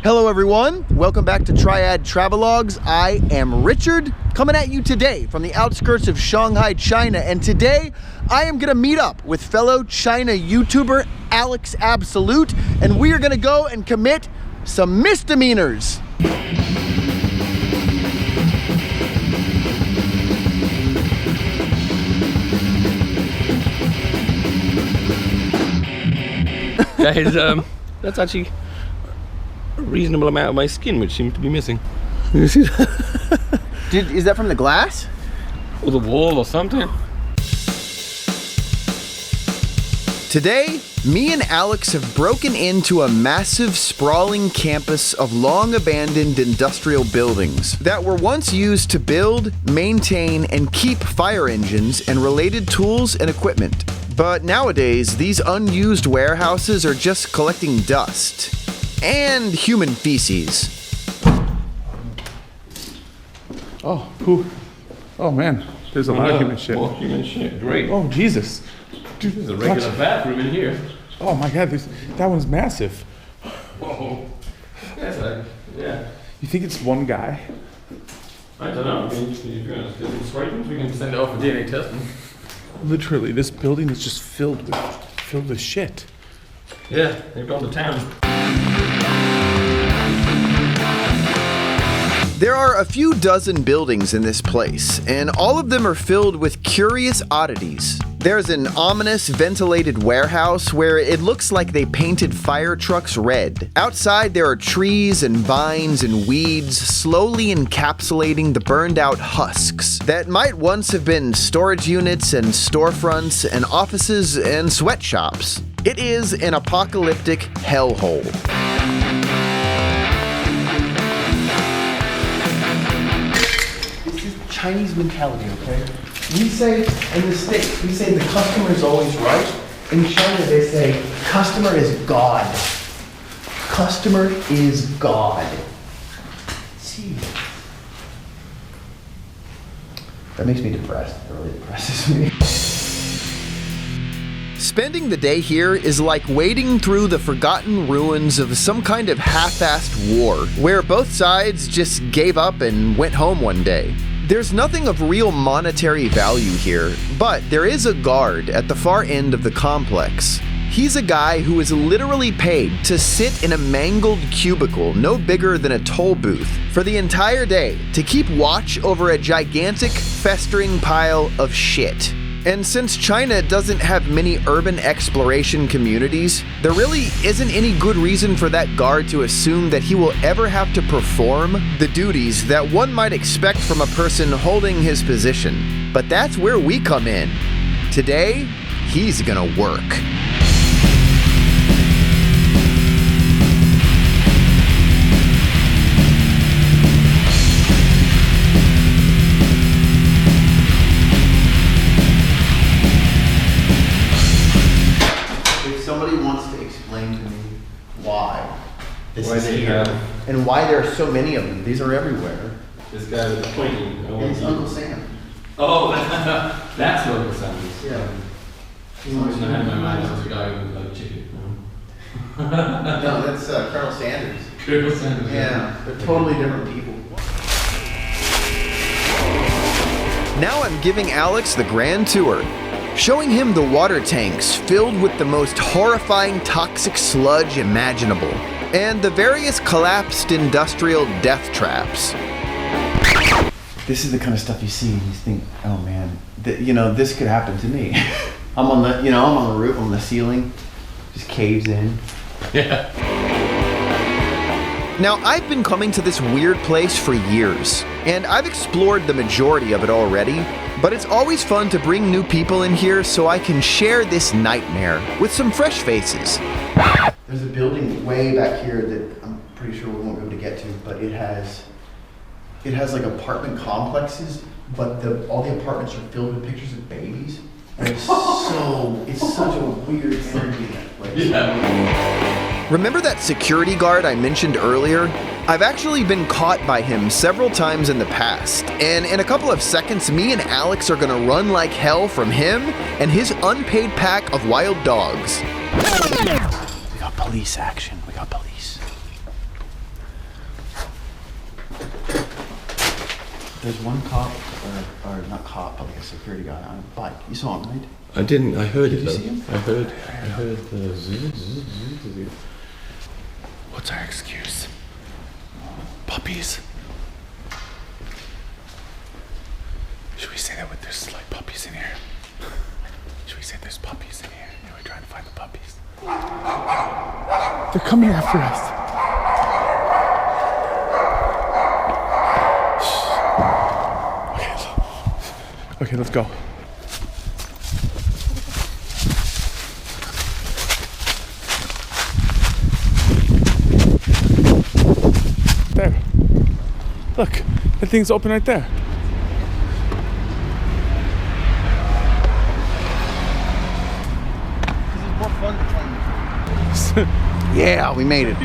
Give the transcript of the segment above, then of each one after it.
Hello everyone, welcome back to Triad Travelogues. I am Richard, coming at you today from the outskirts of Shanghai, China, and today I am gonna meet up with fellow China YouTuber Alex Absolute, and we are gonna go and commit some misdemeanors. Guys, that's actually a reasonable amount of my skin which seems to be missing. You see that? Is that from the glass? Or the wall or something. Today, me and Alex have broken into a massive, sprawling campus of long-abandoned industrial buildings that were once used to build, maintain, and keep fire engines and related tools and equipment. But nowadays, these unused warehouses are just collecting dust and human feces. Oh, who? Oh man, there's a lot of human shit. Oh, human shit, great. Oh Jesus. Dude, There's a regular bathroom in here. Oh my God, that one's massive. Whoa. Yeah. You think it's one guy? I don't know. I mean, if you're gonna get some scrapings, we can send it off for DNA testing. Literally, this building is just filled with shit. Yeah, they've gone to town. There are a few dozen buildings in this place, and all of them are filled with curious oddities. There's an ominous ventilated warehouse where it looks like they painted fire trucks red. Outside there are trees and vines and weeds slowly encapsulating the burned out husks that might once have been storage units and storefronts and offices and sweatshops. It is an apocalyptic hellhole. Chinese mentality, okay? We say in the States, we say the customer is always right. In China, they say customer is God. Customer is God. See, that makes me depressed. It really depresses me. Spending the day here is like wading through the forgotten ruins of some kind of half-assed war, where both sides just gave up and went home one day. There's nothing of real monetary value here, but there is a guard at the far end of the complex. He's a guy who is literally paid to sit in a mangled cubicle no bigger than a toll booth for the entire day to keep watch over a gigantic, festering pile of shit. And since China doesn't have many urban exploration communities, there really isn't any good reason for that guard to assume that he will ever have to perform the duties that one might expect from a person holding his position. But that's where we come in. Today, he's gonna work. Somebody wants to explain to me why this is here and why there are so many of them. These are everywhere. This guy was pointing. It's Uncle Sam. Oh, that's what Uncle Sam is. Yeah. I had in my mind that was the guy who like chicken. No, that's Colonel Sanders. Colonel Sanders. Yeah, they're totally different people. Now I'm giving Alex the grand tour, showing him the water tanks filled with the most horrifying toxic sludge imaginable, and the various collapsed industrial death traps. This is the kind of stuff you see and you think, oh man, this could happen to me. I'm on the roof, I'm on the ceiling, just caves in. Yeah. Now, I've been coming to this weird place for years, and I've explored the majority of it already, but it's always fun to bring new people in here so I can share this nightmare with some fresh faces. There's a building way back here that I'm pretty sure we won't be able to get to, but it has like apartment complexes, but all the apartments are filled with pictures of babies. And it's such a weird energy in that place. Yeah. Remember that security guard I mentioned earlier? I've actually been caught by him several times in the past, and in a couple of seconds, me and Alex are gonna run like hell from him and his unpaid pack of wild dogs. We got police action, we got police. There's one cop, or not cop, like a security guy on a bike. You saw him, right? I didn't. I heard it. Did you see him? I heard the zzz. What's our excuse? Puppies. Should we say that there's like puppies in here? Should we say there's puppies in here? Yeah, we're trying to find the puppies. They're coming after us. Okay, let's go. There. Look, that thing's open right there. This is more fun than Yeah, we made it.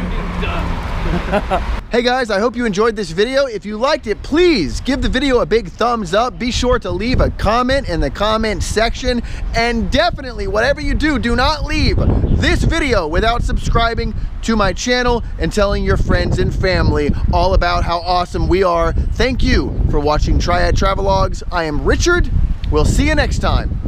Hey guys, I hope you enjoyed this video. If you liked it, please give the video a big thumbs up. Be sure to leave a comment in the comment section. And definitely, whatever you do, do not leave this video without subscribing to my channel and telling your friends and family all about how awesome we are. Thank you for watching Triad Travelogues. I am Richard. We'll see you next time.